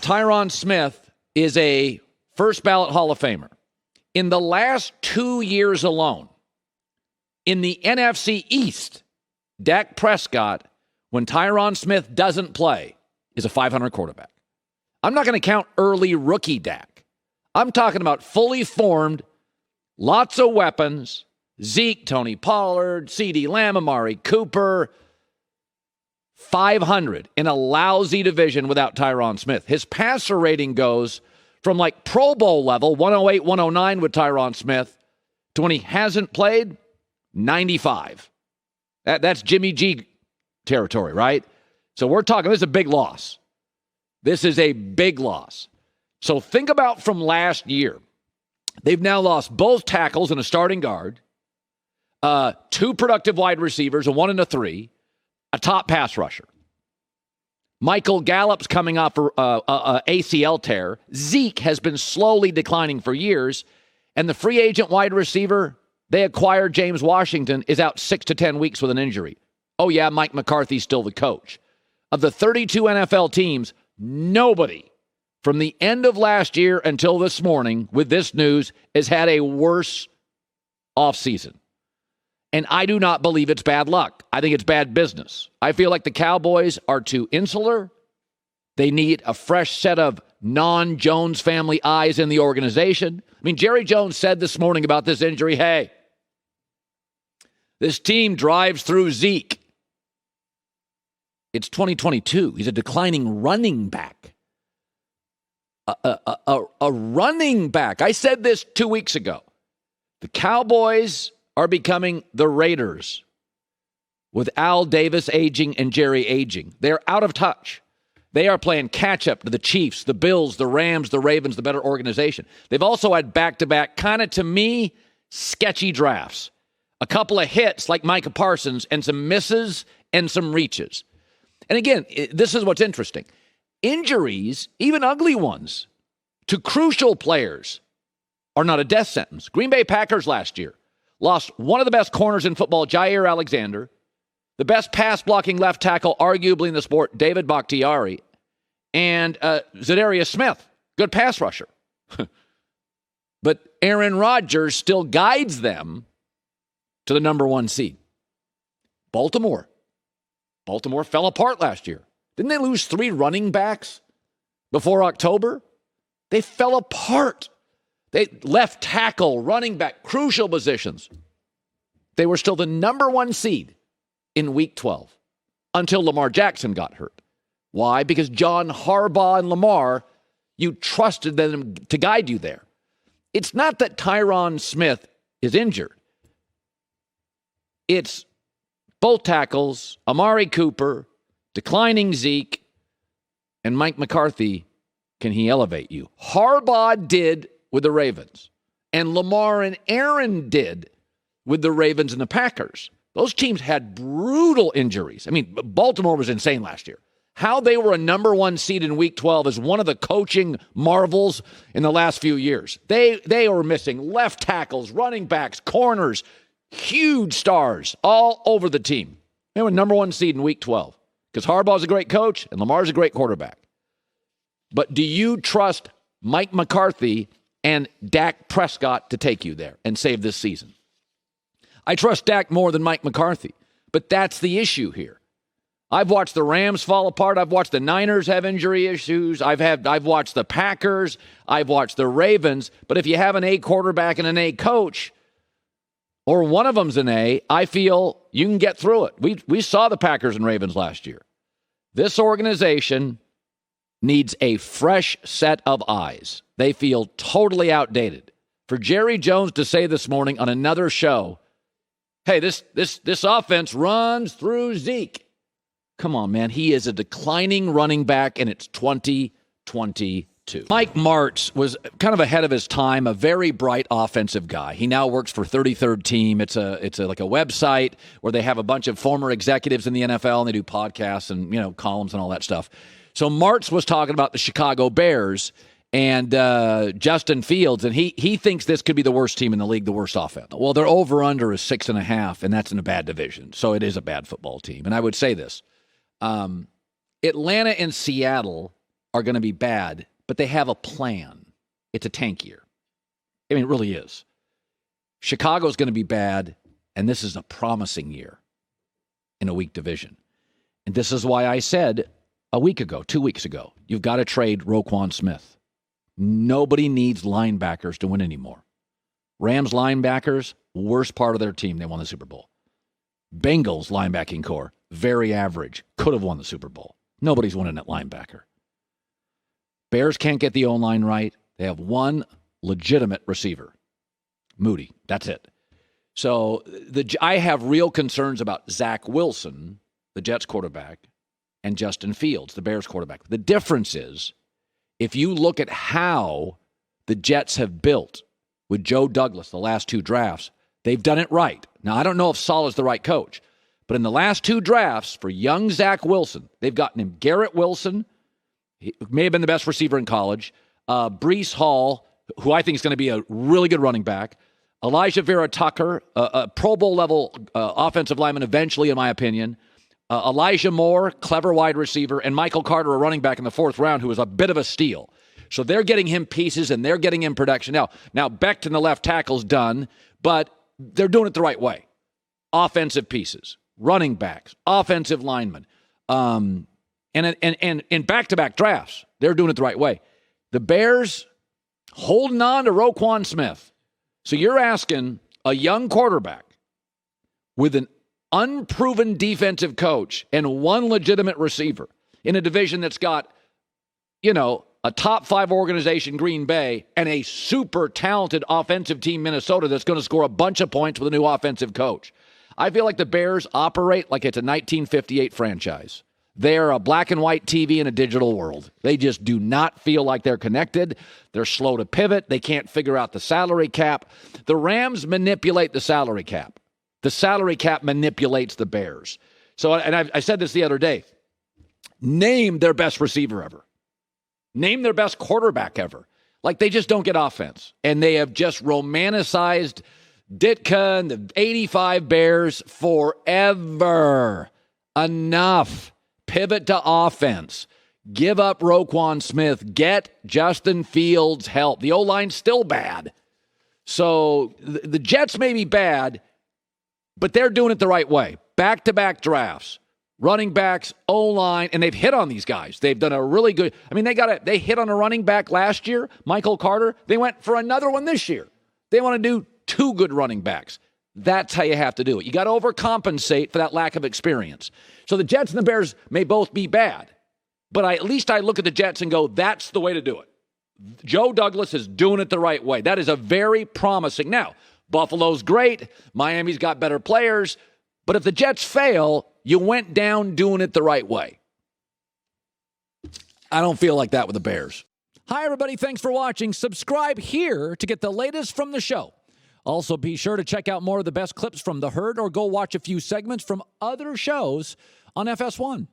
Tyron Smith is a first ballot Hall of Famer. In the last 2 years alone, in the NFC East, Dak Prescott, when Tyron Smith doesn't play, is a 500 quarterback. I'm not going to count early rookie Dak. I'm talking about fully formed, lots of weapons, Zeke, Tony Pollard, CeeDee Lamb, Amari Cooper, 500 in a lousy division without Tyron Smith. His passer rating goes from like Pro Bowl level, 108, 109 with Tyron Smith, to when he hasn't played, 95. That's Jimmy G territory, right? So we're talking, this is a big loss. This is a big loss. So think about from last year. They've now lost both tackles and a starting guard, 2 productive wide receivers, a 1 and a 3, a top pass rusher. Michael Gallup's coming off a ACL tear. Zeke has been slowly declining for years. And the free agent wide receiver they acquired, James Washington, is out 6 to 10 weeks with an injury. Oh, yeah, Mike McCarthy's still the coach. Of the 32 NFL teams, nobody from the end of last year until this morning with this news has had a worse offseason. And I do not believe it's bad luck. I think it's bad business. I feel like the Cowboys are too insular. They need a fresh set of non-Jones family eyes in the organization. I mean, Jerry Jones said this morning about this injury, hey, this team drives through Zeke. It's 2022. He's a declining running back. A running back. I said this 2 weeks ago. The Cowboys are becoming the Raiders with Al Davis aging and Jerry aging. They're out of touch. They are playing catch-up to the Chiefs, the Bills, the Rams, the Ravens, the better organization. They've also had back-to-back, kind of, to me, sketchy drafts. A couple of hits like Micah Parsons and some misses and some reaches. And again, this is what's interesting. Injuries, even ugly ones, to crucial players are not a death sentence. Green Bay Packers last year lost one of the best corners in football, Jair Alexander, the best pass-blocking left tackle, arguably in the sport, David Bakhtiari, and Zadarius Smith, good pass rusher. But Aaron Rodgers still guides them to the number 1 seed. Baltimore fell apart last year. Didn't they lose 3 running backs before October? They fell apart. They left tackle, running back, crucial positions. They were still the number 1 seed in Week 12 until Lamar Jackson got hurt. Why? Because John Harbaugh and Lamar, you trusted them to guide you there. It's not that Tyron Smith is injured. It's both tackles, Amari Cooper, declining Zeke, and Mike McCarthy. Can he elevate you? Harbaugh did with the Ravens, and Lamar and Aaron did with the Ravens and the Packers. Those teams had brutal injuries. I mean, Baltimore was insane last year. How they were a number 1 seed in Week 12 is one of the coaching marvels in the last few years. They were missing left tackles, running backs, corners, huge stars all over the team. They were number 1 seed in Week 12 because Harbaugh's a great coach and Lamar's a great quarterback. But do you trust Mike McCarthy and Dak Prescott to take you there and save this season? I trust Dak more than Mike McCarthy, but that's the issue here. I've watched the Rams fall apart. I've watched the Niners have injury issues. I've watched the Packers. I've watched the Ravens. But if you have an A quarterback and an A coach, or one of them's an A, I feel you can get through it. We saw the Packers and Ravens last year. This organization needs a fresh set of eyes. They feel totally outdated. For Jerry Jones to say this morning on another show, hey, this offense runs through Zeke. Come on, man. He is a declining running back, and it's 2022. Mike Martz was kind of ahead of his time, a very bright offensive guy. He now works for 33rd Team. It's like a website where they have a bunch of former executives in the NFL, and they do podcasts and columns and all that stuff. So Martz was talking about the Chicago Bears and Justin Fields, and he thinks this could be the worst team in the league, the worst offense. Well, their over-under is 6.5, and that's in a bad division, so it is a bad football team. And I would say this. Atlanta and Seattle are going to be bad, but they have a plan. It's a tank year. I mean, it really is. Chicago's going to be bad, and this is a promising year in a weak division. And this is why I said 2 weeks ago, you've got to trade Roquan Smith. Nobody needs linebackers to win anymore. Rams linebackers, worst part of their team. They won the Super Bowl. Bengals linebacking core, very average. Could have won the Super Bowl. Nobody's winning at linebacker. Bears can't get the O-line right. They have one legitimate receiver, Moody. That's it. So I have real concerns about Zach Wilson, the Jets quarterback, and Justin Fields, the Bears quarterback. The difference is, if you look at how the Jets have built with Joe Douglas the last 2 drafts, they've done it right. Now, I don't know if Saleh's the right coach, but in the last 2 drafts for young Zach Wilson, they've gotten him Garrett Wilson, he may have been the best receiver in college, Breece Hall, who I think is going to be a really good running back, Elijah Vera Tucker, a Pro Bowl level offensive lineman eventually, in my opinion, Elijah Moore, clever wide receiver, and Michael Carter, a running back in the 4th round, who was a bit of a steal. So they're getting him pieces, and they're getting him production. Now Becton, the left tackle's done, but they're doing it the right way. Offensive pieces, running backs, offensive linemen, and in back-to-back drafts, they're doing it the right way. The Bears holding on to Roquan Smith. So you're asking a young quarterback with an unproven defensive coach and one legitimate receiver in a division that's got, a top 5 organization, Green Bay, and a super talented offensive team, Minnesota, that's going to score a bunch of points with a new offensive coach. I feel like the Bears operate like it's a 1958 franchise. They're a black and white TV in a digital world. They just do not feel like they're connected. They're slow to pivot. They can't figure out the salary cap. The Rams manipulate the salary cap. The salary cap manipulates the Bears. So, and I said this the other day, name their best receiver ever. Name their best quarterback ever. Like, they just don't get offense. And they have just romanticized Ditka and the 85 Bears forever. Enough. Pivot to offense. Give up Roquan Smith. Get Justin Fields help. The O-line's still bad. So the Jets may be bad, but they're doing it the right way. Back-to-back drafts. Running backs, O-line, and they've hit on these guys. They've done a really good. I mean, they hit on a running back last year, Michael Carter. They went for another one this year. They want to do 2 good running backs. That's how you have to do it. You got to overcompensate for that lack of experience. So the Jets and the Bears may both be bad, but at least I look at the Jets and go, that's the way to do it. Joe Douglas is doing it the right way. That is a very promising. Now, Buffalo's great. Miami's got better players. But if the Jets fail, you went down doing it the right way. I don't feel like that with the Bears. Hi, everybody. Thanks for watching. Subscribe here to get the latest from the show. Also, be sure to check out more of the best clips from The Herd or go watch a few segments from other shows on FS1.